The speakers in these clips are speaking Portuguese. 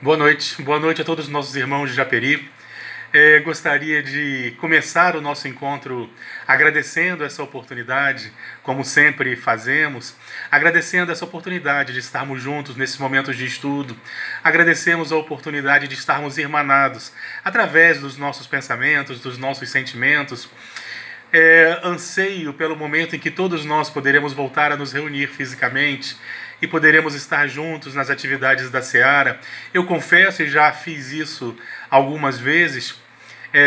Boa noite a todos os nossos irmãos de Japeri. Gostaria de começar o nosso encontro agradecendo essa oportunidade, como sempre fazemos, agradecendo essa oportunidade de estarmos juntos nesses momentos de estudo. Agradecemos a oportunidade de estarmos irmanados através dos nossos pensamentos, dos nossos sentimentos. Anseio pelo momento em que todos nós poderemos voltar a nos reunir fisicamente e poderemos estar juntos nas atividades da Seara. Eu confesso, e já fiz isso algumas vezes,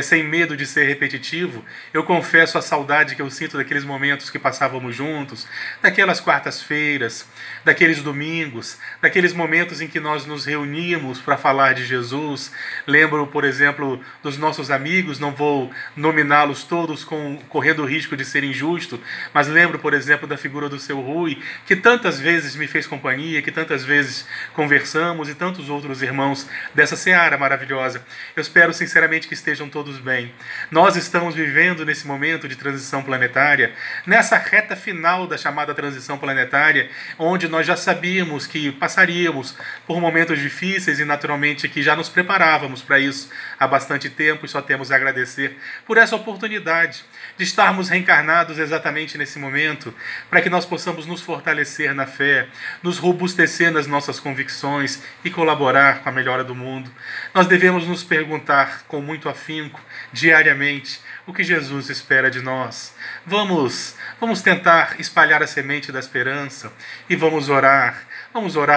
sem medo de ser repetitivo, eu confesso a saudade que eu sinto daqueles momentos que passávamos juntos, daquelas quartas-feiras, daqueles domingos, daqueles momentos em que nós nos reuníamos para falar de Jesus. Lembro, por exemplo, dos nossos amigos, não vou nominá-los todos correndo o risco de ser injusto, mas lembro, por exemplo, da figura do seu Rui, que tantas vezes me fez companhia, que tantas vezes conversamos, e tantos outros irmãos dessa seara maravilhosa. Eu espero sinceramente que estejam todos bem. Nós estamos vivendo nesse momento de transição planetária, nessa reta final da chamada transição planetária, onde nós já sabíamos que passaríamos por momentos difíceis e naturalmente que já nos preparávamos para isso há bastante tempo, e só temos a agradecer por essa oportunidade de estarmos reencarnados exatamente nesse momento, para que nós possamos nos fortalecer na fé, nos robustecer nas nossas convicções e colaborar com a melhora do mundo. Nós devemos nos perguntar com muito afinco, diariamente, o que Jesus espera de nós. Vamos tentar espalhar a semente da esperança e vamos orar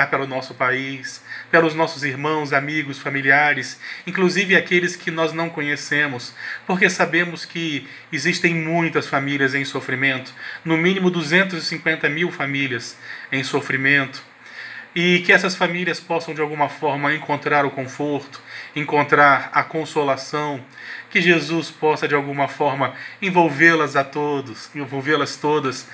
pelo nosso país, pelos nossos irmãos, amigos, familiares, inclusive aqueles que nós não conhecemos, porque sabemos que existem muitas famílias em sofrimento, no mínimo 250 mil famílias em sofrimento, e que essas famílias possam de alguma forma encontrar o conforto, encontrar a consolação, que Jesus possa de alguma forma envolvê-las todas,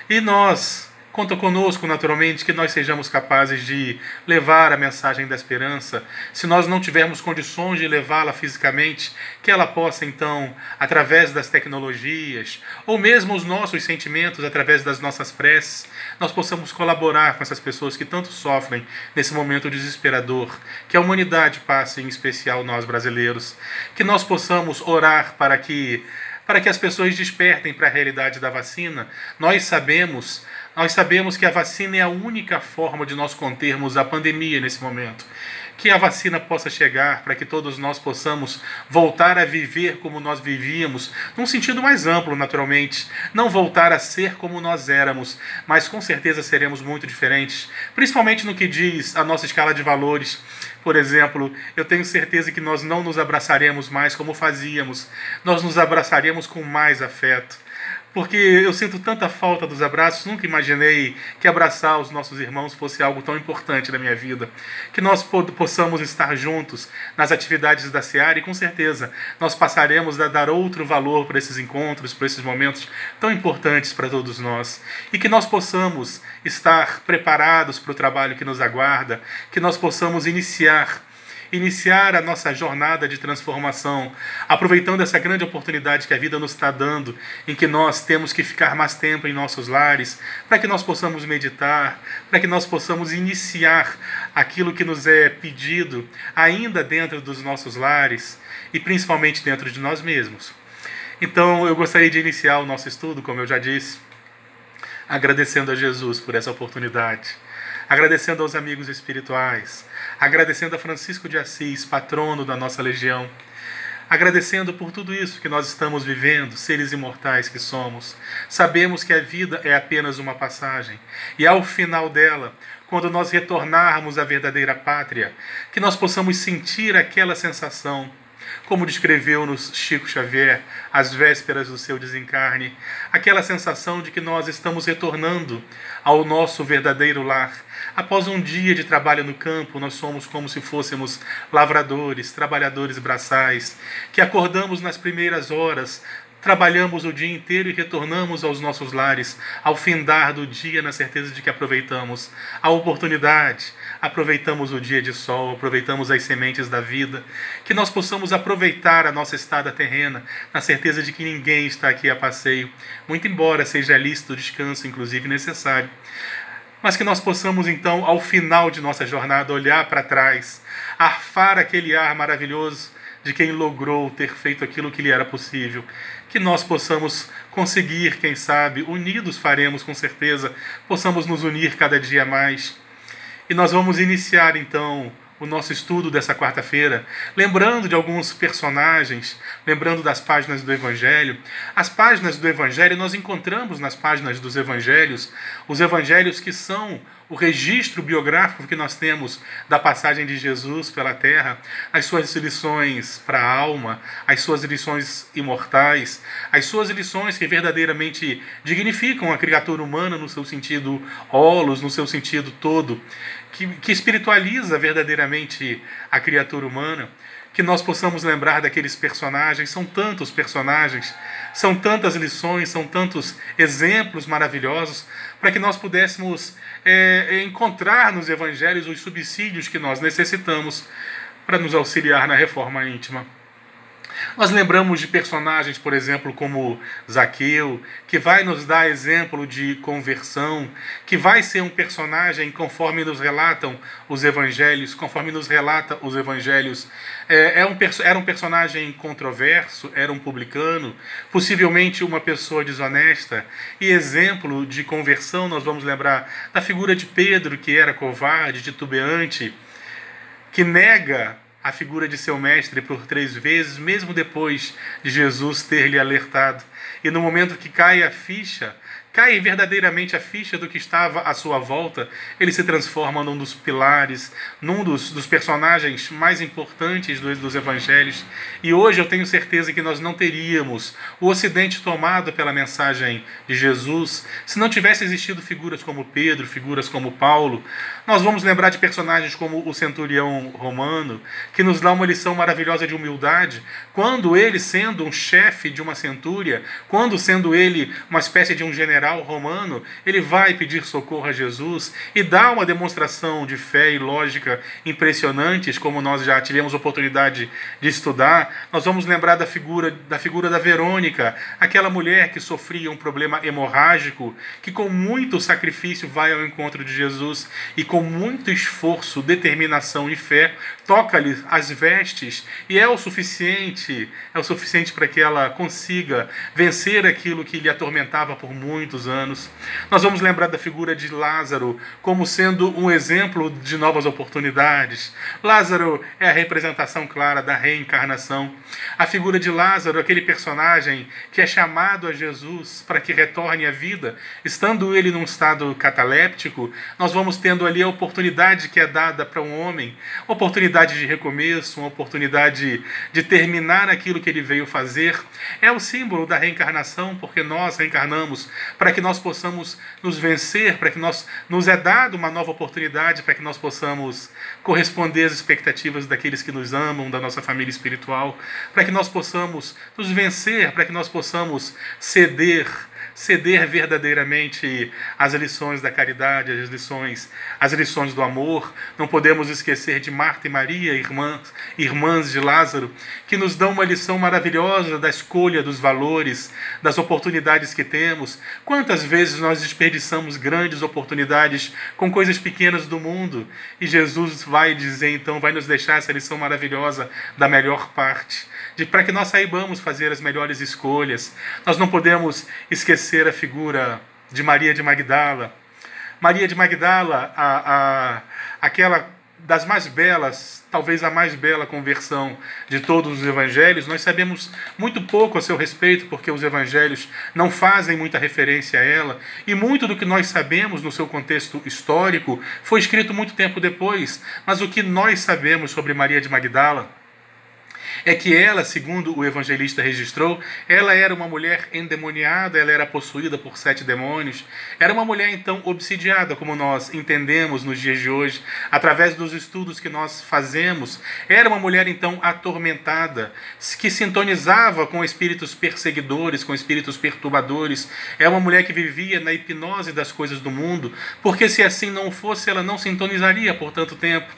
e nós, conta conosco naturalmente que nós sejamos capazes de levar a mensagem da esperança. Se nós não tivermos condições de levá-la fisicamente, que ela possa então, através das tecnologias, ou mesmo os nossos sentimentos, através das nossas preces, nós possamos colaborar com essas pessoas que tanto sofrem nesse momento desesperador, que a humanidade passe, em especial nós brasileiros, que nós possamos orar para que as pessoas despertem para a realidade da vacina. Nós sabemos que a vacina é a única forma de nós contermos a pandemia nesse momento. Que a vacina possa chegar para que todos nós possamos voltar a viver como nós vivíamos, num sentido mais amplo, naturalmente. Não voltar a ser como nós éramos, mas com certeza seremos muito diferentes, principalmente no que diz a nossa escala de valores. Por exemplo, eu tenho certeza que nós não nos abraçaremos mais como fazíamos, nós nos abraçaremos com mais afeto. Porque eu sinto tanta falta dos abraços, nunca imaginei que abraçar os nossos irmãos fosse algo tão importante na minha vida. Que nós possamos estar juntos nas atividades da Seara, e com certeza nós passaremos a dar outro valor para esses encontros, para esses momentos tão importantes para todos nós. E que nós possamos estar preparados para o trabalho que nos aguarda, que nós possamos iniciar a nossa jornada de transformação, aproveitando essa grande oportunidade que a vida nos está dando, em que nós temos que ficar mais tempo em nossos lares, para que nós possamos meditar, para que nós possamos iniciar aquilo que nos é pedido, ainda dentro dos nossos lares, e principalmente dentro de nós mesmos. Então, eu gostaria de iniciar o nosso estudo, como eu já disse, agradecendo a Jesus por essa oportunidade, agradecendo aos amigos espirituais, agradecendo a Francisco de Assis, patrono da nossa legião, agradecendo por tudo isso que nós estamos vivendo, seres imortais que somos. Sabemos que a vida é apenas uma passagem, e ao final dela, quando nós retornarmos à verdadeira pátria, que nós possamos sentir aquela sensação, como descreveu-nos Chico Xavier, às vésperas do seu desencarne, aquela sensação de que nós estamos retornando ao nosso verdadeiro lar. Após um dia de trabalho no campo, nós somos como se fôssemos lavradores, trabalhadores braçais, que acordamos nas primeiras horas, trabalhamos o dia inteiro e retornamos aos nossos lares, ao findar do dia, na certeza de que aproveitamos a oportunidade, aproveitamos o dia de sol, aproveitamos as sementes da vida, que nós possamos aproveitar a nossa estada terrena, na certeza de que ninguém está aqui a passeio, muito embora seja lícito o descanso, inclusive necessário. mas que nós possamos então, ao final de nossa jornada, olhar para trás, arfar aquele ar maravilhoso de quem logrou ter feito aquilo que lhe era possível. Que nós possamos conseguir, quem sabe, unidos faremos com certeza, possamos nos unir cada dia mais. E nós vamos iniciar então o nosso estudo dessa quarta-feira, lembrando de alguns personagens, lembrando das páginas do Evangelho. As páginas do Evangelho, nós encontramos nas páginas dos Evangelhos, os Evangelhos que são o registro biográfico que nós temos da passagem de Jesus pela terra, as suas lições para a alma, as suas lições imortais, as suas lições que verdadeiramente dignificam a criatura humana no seu sentido holos, no seu sentido todo, que espiritualiza verdadeiramente a criatura humana. Que nós possamos lembrar daqueles personagens, são tantos personagens, são tantas lições, são tantos exemplos maravilhosos, para que nós pudéssemos encontrar nos evangelhos os subsídios que nós necessitamos para nos auxiliar na reforma íntima. Nós lembramos de personagens, por exemplo, como Zaqueu, que vai nos dar exemplo de conversão, que vai ser um personagem, conforme nos relatam os evangelhos, era um personagem controverso, era um publicano, possivelmente uma pessoa desonesta, e exemplo de conversão, nós vamos lembrar da figura de Pedro, que era covarde, titubeante, que nega a figura de seu mestre por 3 vezes, mesmo depois de Jesus ter lhe alertado. E no momento que cai verdadeiramente a ficha do que estava à sua volta, ele se transforma num dos pilares, num dos personagens mais importantes dos evangelhos. E hoje eu tenho certeza que nós não teríamos o Ocidente tomado pela mensagem de Jesus se não tivesse existido figuras como Pedro, figuras como Paulo. Nós vamos lembrar de personagens como o centurião romano, que nos dá uma lição maravilhosa de humildade, quando ele, sendo um chefe de uma centúria, quando sendo ele uma espécie de um general romano, ele vai pedir socorro a Jesus e dá uma demonstração de fé e lógica impressionantes, como nós já tivemos oportunidade de estudar. Nós vamos lembrar da figura da Verônica, aquela mulher que sofria um problema hemorrágico, que com muito sacrifício vai ao encontro de Jesus e com muito esforço, determinação e fé, toca-lhe as vestes, e é o suficiente para que ela consiga vencer aquilo que lhe atormentava por muitos anos. Nós vamos lembrar da figura de Lázaro como sendo um exemplo de novas oportunidades. Lázaro é a representação clara da reencarnação. A figura de Lázaro, aquele personagem que é chamado a Jesus para que retorne à vida, estando ele num estado cataléptico, nós vamos tendo ali a oportunidade que é dada para um homem, oportunidade de recomeço, uma oportunidade de terminar aquilo que ele veio fazer. É o símbolo da reencarnação, porque nós reencarnamos para que nós possamos nos vencer, para que nos é dado uma nova oportunidade, para que nós possamos corresponder às expectativas daqueles que nos amam, da nossa família espiritual, para que nós possamos nos vencer, para que nós possamos ceder verdadeiramente às lições da caridade, às lições do amor. Não podemos esquecer de Marta e Maria, irmãs de Lázaro, que nos dão uma lição maravilhosa da escolha dos valores, das oportunidades que temos. Quantas vezes nós desperdiçamos grandes oportunidades com coisas pequenas do mundo, e Jesus vai nos deixar essa lição maravilhosa da melhor parte, para que nós saibamos fazer as melhores escolhas. Nós não podemos esquecer a figura de Maria de Magdala. Maria de Magdala, aquela das mais belas, talvez a mais bela conversão de todos os evangelhos. Nós sabemos muito pouco a seu respeito, porque os evangelhos não fazem muita referência a ela, e muito do que nós sabemos no seu contexto histórico foi escrito muito tempo depois. Mas o que nós sabemos sobre Maria de Magdala é que ela, segundo o evangelista registrou, ela era uma mulher endemoniada, ela era possuída por 7 demônios, era uma mulher então obsidiada, como nós entendemos nos dias de hoje, através dos estudos que nós fazemos. Era uma mulher então atormentada, que sintonizava com espíritos perseguidores, com espíritos perturbadores. É uma mulher que vivia na hipnose das coisas do mundo, porque se assim não fosse, ela não sintonizaria por tanto tempo.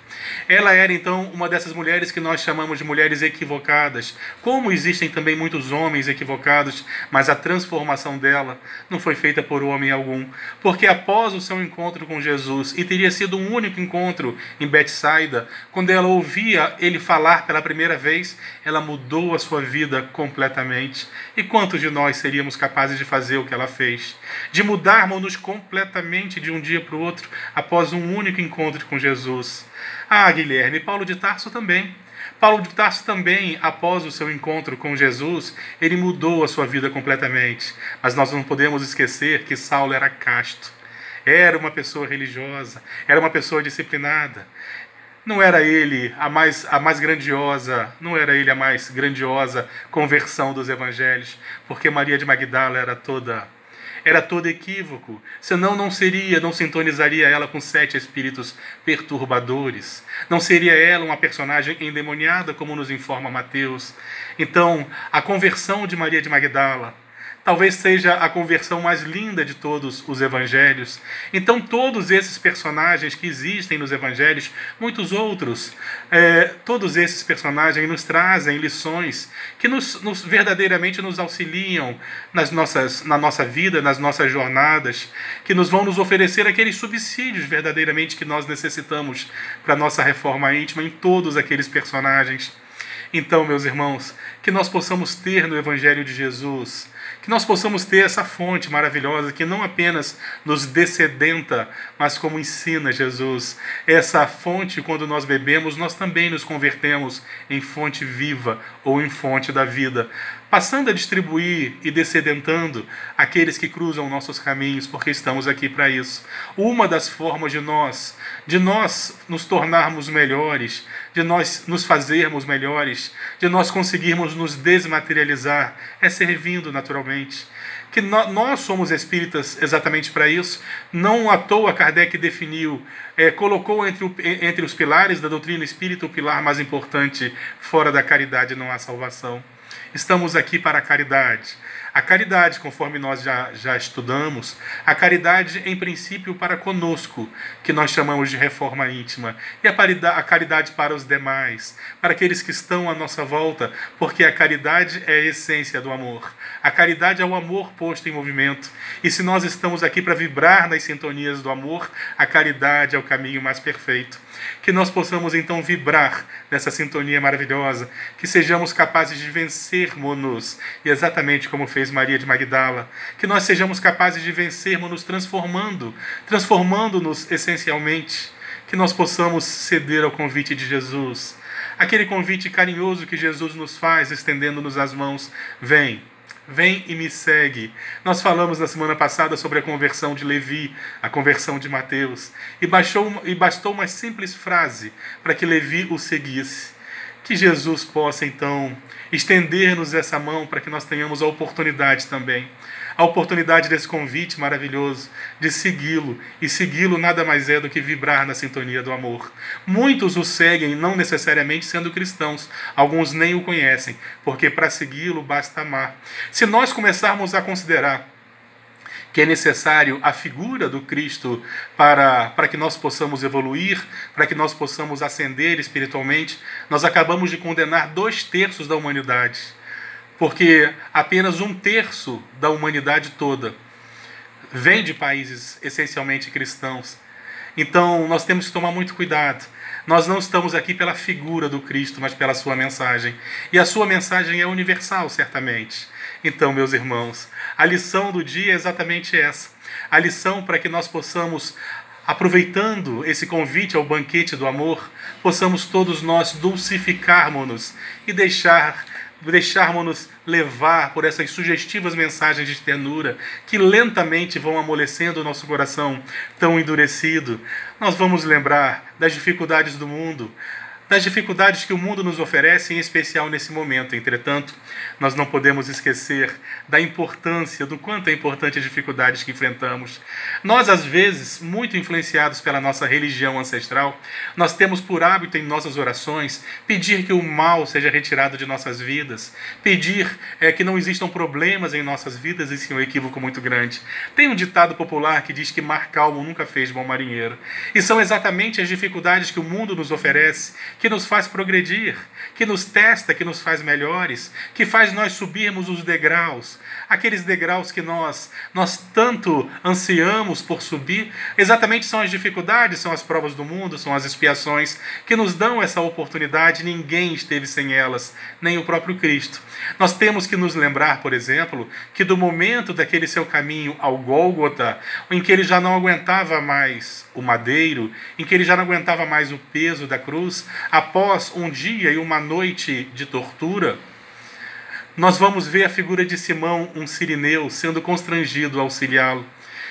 Ela era então uma dessas mulheres que nós chamamos de mulheres equivocadas. Como existem também muitos homens equivocados, mas a transformação dela não foi feita por homem algum. Porque após o seu encontro com Jesus, e teria sido um único encontro em Betsaida, quando ela ouvia ele falar pela primeira vez, ela mudou a sua vida completamente. E quantos de nós seríamos capazes de fazer o que ela fez? De mudarmos-nos completamente de um dia para o outro após um único encontro com Jesus. Ah, Guilherme, Paulo de Tarso também. Paulo de Tarso também, após o seu encontro com Jesus, ele mudou a sua vida completamente. Mas nós não podemos esquecer que Saulo era casto. Era uma pessoa religiosa, era uma pessoa disciplinada. Não era ele a mais grandiosa, não era ele a mais grandiosa conversão dos evangelhos, porque Maria de Magdala era todo equívoco, senão não sintonizaria ela com 7 espíritos perturbadores. Não seria ela uma personagem endemoniada, como nos informa Mateus. Então, a conversão de Maria de Magdala talvez seja a conversão mais linda de todos os evangelhos. Então, todos esses personagens que existem nos evangelhos, muitos outros, todos esses personagens nos trazem lições que verdadeiramente nos auxiliam na nossa vida, nas nossas jornadas, que vão nos oferecer aqueles subsídios verdadeiramente que nós necessitamos para a nossa reforma íntima em todos aqueles personagens. Então, meus irmãos, que nós possamos ter no Evangelho de Jesus, que nós possamos ter essa fonte maravilhosa que não apenas nos dessedenta, mas como ensina Jesus. Essa fonte, quando nós bebemos, nós também nos convertemos em fonte viva ou em fonte da vida, passando a distribuir e descedentando aqueles que cruzam nossos caminhos, porque estamos aqui para isso. Uma das formas de nós nos tornarmos melhores, de nós nos fazermos melhores, de nós conseguirmos nos desmaterializar, é servindo naturalmente. Que nós somos espíritas exatamente para isso. Não à toa Kardec definiu, colocou entre os pilares da doutrina espírita o pilar mais importante: fora da caridade não há salvação. Estamos aqui para a caridade. A caridade, conforme nós já estudamos, a caridade em princípio para conosco, que nós chamamos de reforma íntima, e a caridade para os demais, para aqueles que estão à nossa volta, porque a caridade é a essência do amor. A caridade é o amor posto em movimento, e se nós estamos aqui para vibrar nas sintonias do amor, a caridade é o caminho mais perfeito. Que nós possamos então vibrar nessa sintonia maravilhosa, que sejamos capazes de vencermos-nos, e exatamente como fez Maria de Magdala, que nós sejamos capazes de vencermos-nos transformando-nos essencialmente, que nós possamos ceder ao convite de Jesus, aquele convite carinhoso que Jesus nos faz, estendendo-nos as mãos: vem e me segue. Nós falamos na semana passada sobre a conversão de Levi, a conversão de Mateus, e bastou uma simples frase para que Levi o seguisse. Que Jesus possa então estender-nos essa mão para que nós tenhamos a oportunidade também, a oportunidade desse convite maravilhoso de segui-lo, e segui-lo nada mais é do que vibrar na sintonia do amor. Muitos o seguem, não necessariamente sendo cristãos, alguns nem o conhecem, porque para segui-lo basta amar. Se nós começarmos a considerar que é necessário a figura do Cristo para que nós possamos evoluir, para que nós possamos ascender espiritualmente, nós acabamos de condenar 2/3 da humanidade, porque apenas 1/3 da humanidade toda vem de países essencialmente cristãos. Então nós temos que tomar muito cuidado. Nós não estamos aqui pela figura do Cristo, mas pela sua mensagem. E a sua mensagem é universal, certamente. Então, meus irmãos, a lição do dia é exatamente essa. A lição para que nós possamos, aproveitando esse convite ao banquete do amor, possamos todos nós dulcificarmos-nos e deixarmos-nos levar por essas sugestivas mensagens de ternura que lentamente vão amolecendo o nosso coração tão endurecido. Nós vamos lembrar das dificuldades do mundo, das dificuldades que o mundo nos oferece, em especial nesse momento. Entretanto, nós não podemos esquecer da importância, do quanto é importante as dificuldades que enfrentamos. Nós, às vezes, muito influenciados pela nossa religião ancestral, nós temos por hábito em nossas orações pedir que o mal seja retirado de nossas vidas, pedir que não existam problemas em nossas vidas. Isso é um equívoco muito grande. Tem um ditado popular que diz que mar calmo nunca fez bom marinheiro. E são exatamente as dificuldades que o mundo nos oferece que nos faz progredir, que nos testa, que nos faz melhores, que faz nós subirmos os degraus, aqueles degraus que nós tanto ansiamos por subir. Exatamente são as dificuldades, são as provas do mundo, são as expiações que nos dão essa oportunidade. Ninguém esteve sem elas, nem o próprio Cristo. Nós temos que nos lembrar, por exemplo, que do momento daquele seu caminho ao Gólgota, em que ele já não aguentava mais o madeiro, em que ele já não aguentava mais o peso da cruz, após um dia e uma noite de tortura, nós vamos ver a figura de Simão, um sirineu, sendo constrangido a auxiliá-lo.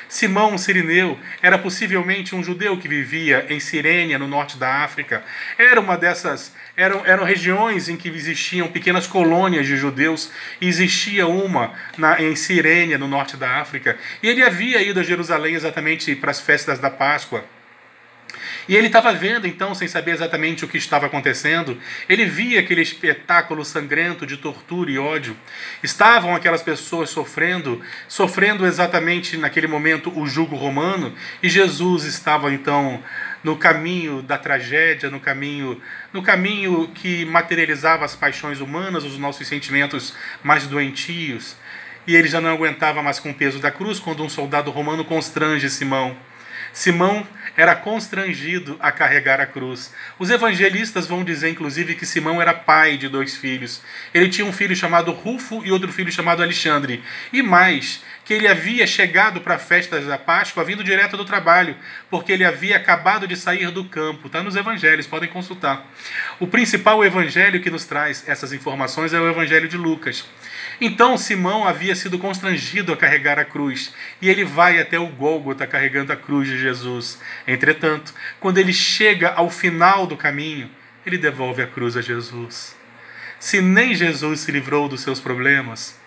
Simão, um sirineu, era possivelmente um judeu que vivia em Cirene, no norte da África. Eram regiões em que existiam pequenas colônias de judeus, e existia uma em Cirene, no norte da África. E ele havia ido a Jerusalém exatamente para as festas da Páscoa. E ele estava vendo, então, sem saber exatamente o que estava acontecendo, ele via aquele espetáculo sangrento de tortura e ódio. Estavam aquelas pessoas sofrendo exatamente naquele momento o jugo romano, e Jesus estava, então, no caminho da tragédia, no caminho que materializava as paixões humanas, os nossos sentimentos mais doentios. E ele já não aguentava mais com o peso da cruz, quando um soldado romano constrange Simão. Simão era constrangido a carregar a cruz. Os evangelistas vão dizer, inclusive, que Simão era pai de 2 filhos. Ele tinha um filho chamado Rufo e outro filho chamado Alexandre. E mais, que ele havia chegado para a festa da Páscoa vindo direto do trabalho, porque ele havia acabado de sair do campo. Está nos evangelhos, podem consultar. O principal evangelho que nos traz essas informações é o evangelho de Lucas. Então Simão havia sido constrangido a carregar a cruz, e ele vai até o Gólgota carregando a cruz de Jesus. Entretanto, quando ele chega ao final do caminho, ele devolve a cruz a Jesus. Se nem Jesus se livrou dos seus problemas,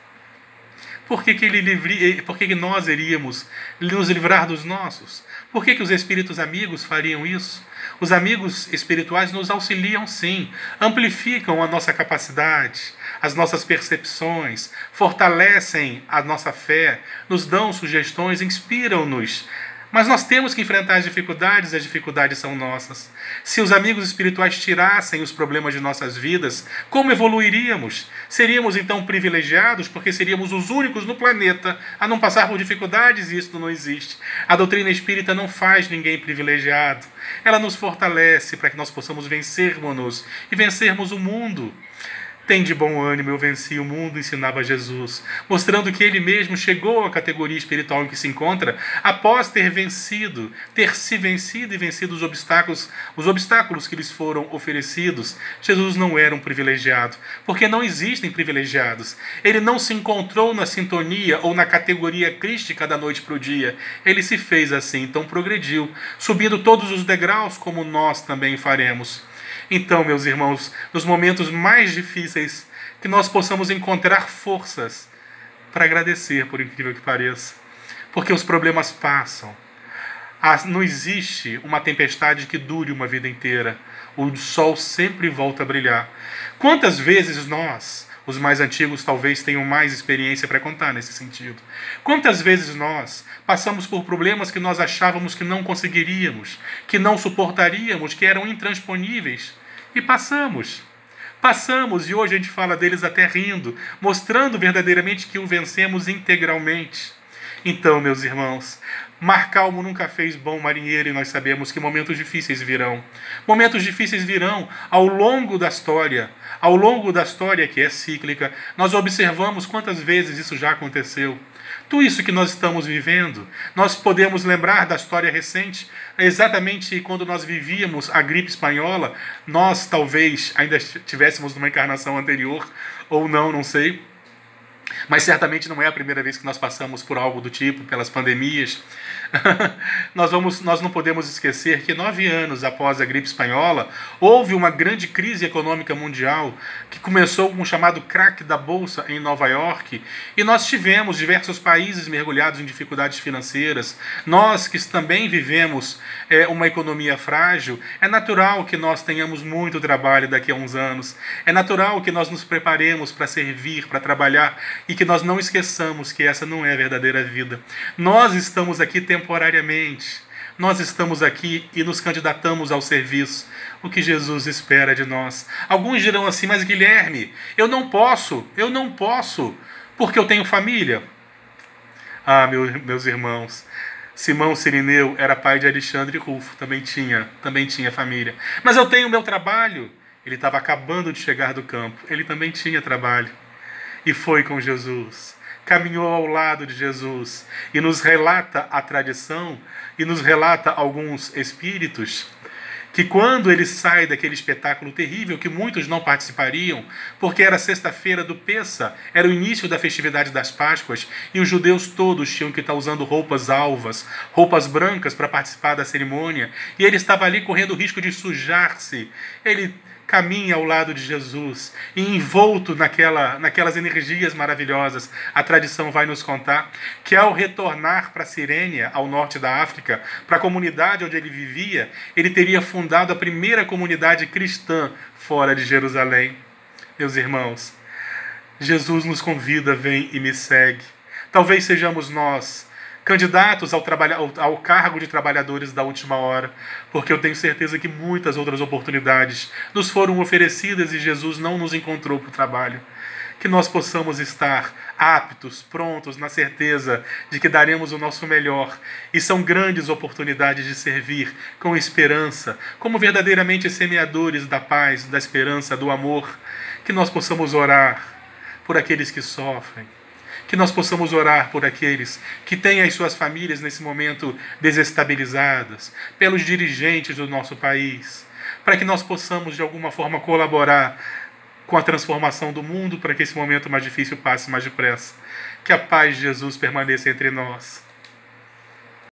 por que nós iríamos nos livrar dos nossos? Por que os espíritos amigos fariam isso? Os amigos espirituais nos auxiliam, sim, amplificam a nossa capacidade, as nossas percepções, fortalecem a nossa fé, nos dão sugestões, inspiram-nos. Mas nós temos que enfrentar as dificuldades são nossas. Se os amigos espirituais tirassem os problemas de nossas vidas, como evoluiríamos? Seríamos então privilegiados, porque seríamos os únicos no planeta a não passar por dificuldades, e isso não existe. A doutrina espírita não faz ninguém privilegiado. Ela nos fortalece para que nós possamos vencermos-nos e vencermos o mundo. Tem de bom ânimo, eu venci o mundo, ensinava Jesus, mostrando que ele mesmo chegou à categoria espiritual em que se encontra após ter se vencido e vencido os obstáculos que lhes foram oferecidos. Jesus não era um privilegiado, porque não existem privilegiados. Ele não se encontrou na sintonia ou na categoria crística da noite para o dia. Ele se fez assim, então progrediu, subindo todos os degraus como nós também faremos. Então, meus irmãos, nos momentos mais difíceis, que nós possamos encontrar forças para agradecer, por incrível que pareça. Porque os problemas passam. Não existe uma tempestade que dure uma vida inteira. O sol sempre volta a brilhar. Quantas vezes nós, os mais antigos, talvez tenham mais experiência para contar nesse sentido. Quantas vezes nós passamos por problemas que nós achávamos que não conseguiríamos, que não suportaríamos, que eram intransponíveis. E passamos, e hoje a gente fala deles até rindo, mostrando verdadeiramente que o vencemos integralmente. Então, meus irmãos, mar calmo nunca fez bom marinheiro, e nós sabemos que momentos difíceis virão. Momentos difíceis virão ao longo da história que é cíclica. Nós observamos quantas vezes isso já aconteceu. Tudo isso que nós estamos vivendo, nós podemos lembrar da história recente, exatamente quando nós vivíamos a gripe espanhola. Nós talvez ainda estivéssemos numa encarnação anterior, ou não sei. Mas certamente não é a primeira vez que nós passamos por algo do tipo, pelas pandemias. Nós não podemos esquecer que 9 anos após a gripe espanhola, houve uma grande crise econômica mundial que começou com o chamado crack da Bolsa em Nova York, e nós tivemos diversos países mergulhados em dificuldades financeiras. Nós que também vivemos uma economia frágil, é natural que nós tenhamos muito trabalho daqui a uns anos, é natural que nós nos preparemos para servir, para trabalhar, e que nós não esqueçamos que essa não é a verdadeira vida. Nós estamos aqui temporariamente. Nós estamos aqui e nos candidatamos ao serviço. O que Jesus espera de nós. Alguns dirão assim, mas Guilherme, eu não posso, porque eu tenho família. Ah, meus irmãos, Simão Cirineu era pai de Alexandre Rufo, também tinha família. Mas eu tenho meu trabalho. Ele estava acabando de chegar do campo, ele também tinha trabalho. E foi com Jesus, caminhou ao lado de Jesus, e nos relata a tradição, e nos relata alguns espíritos, que quando ele sai daquele espetáculo terrível, que muitos não participariam, porque era sexta-feira do Pessa, era o início da festividade das Páscoas, e os judeus todos tinham que estar usando roupas alvas, roupas brancas para participar da cerimônia, e ele estava ali correndo o risco de sujar-se. Ele caminha ao lado de Jesus, e envolto naquelas energias maravilhosas. A tradição vai nos contar que ao retornar para Cirênia, ao norte da África, para a comunidade onde ele vivia, ele teria fundado a primeira comunidade cristã fora de Jerusalém. Meus irmãos, Jesus nos convida, vem e me segue. Talvez sejamos nós candidatos ao cargo de trabalhadores da última hora, porque eu tenho certeza que muitas outras oportunidades nos foram oferecidas e Jesus não nos encontrou para o trabalho. Que nós possamos estar aptos, prontos, na certeza de que daremos o nosso melhor, e são grandes oportunidades de servir com esperança, como verdadeiramente semeadores da paz, da esperança, do amor. Que nós possamos orar por aqueles que sofrem, que nós possamos orar por aqueles que têm as suas famílias nesse momento desestabilizadas, pelos dirigentes do nosso país, para que nós possamos de alguma forma colaborar com a transformação do mundo, para que esse momento mais difícil passe mais depressa. Que a paz de Jesus permaneça entre nós.